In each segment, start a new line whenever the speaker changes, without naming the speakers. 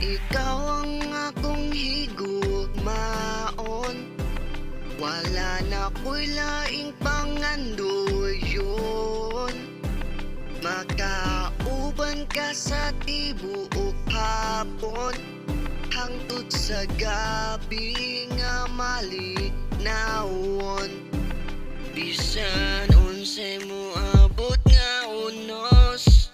Ikaw ang akong higugmaon, wala na ko'y laing pangandoyon. Makauban ka sa tibuok hapon, hangtod sa gabi nga malinawon. Bisan unsay mo abot nga unos,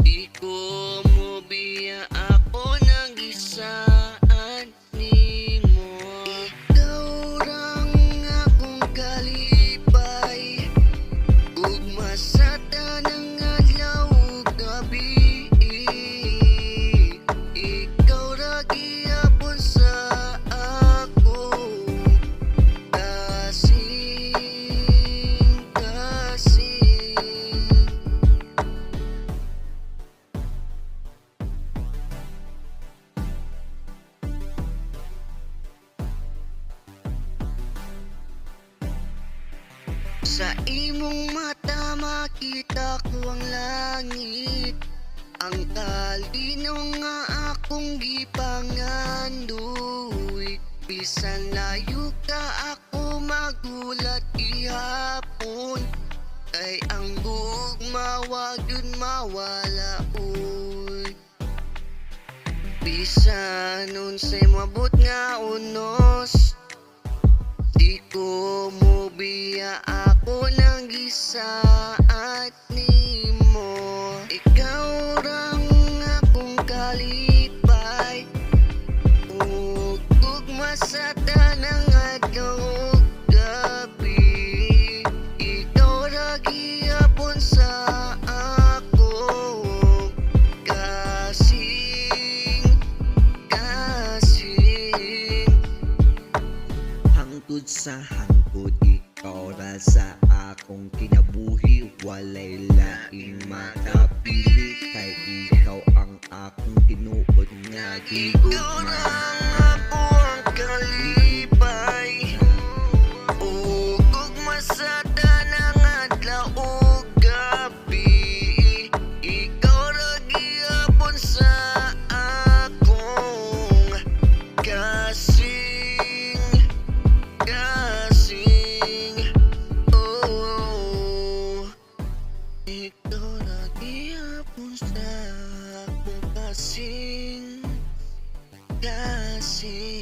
di ko mo biya ako nagisaan nimo. Ikaw rang akong kalipay, ugma sa tanang adlaw ug gabi. Ikaw ra gihapon sa ako, kasing kasing. Sa imong mata makita ko ang langit, ang kalinaw nga akong gipangandoy. Bisan layo ka ako magulat gihapon, kay ang gugma wag yun mawala uy. Bisan unsay moabot nga unos, di ko mo biya ako nagisaan nimo. Ikaw rang akong kalipay, ug ugma sa tanang adlaw ug gabi. Ikaw ra gihapon sa ako, kasing kasing.
Hangtod sa hangtod, ikaw ra sa akong kinabuhi. Walay laing makapili, kay ikaw ang akong tinuod nga
Ikaw
gigugma.
rang ako ang kalipay, ug ugma sa tanang adlaw ug gabi. Ikaw ra gihapon sa akong kasing kasing. Oh, ikaw ra gihapon sa akong kasing kasing.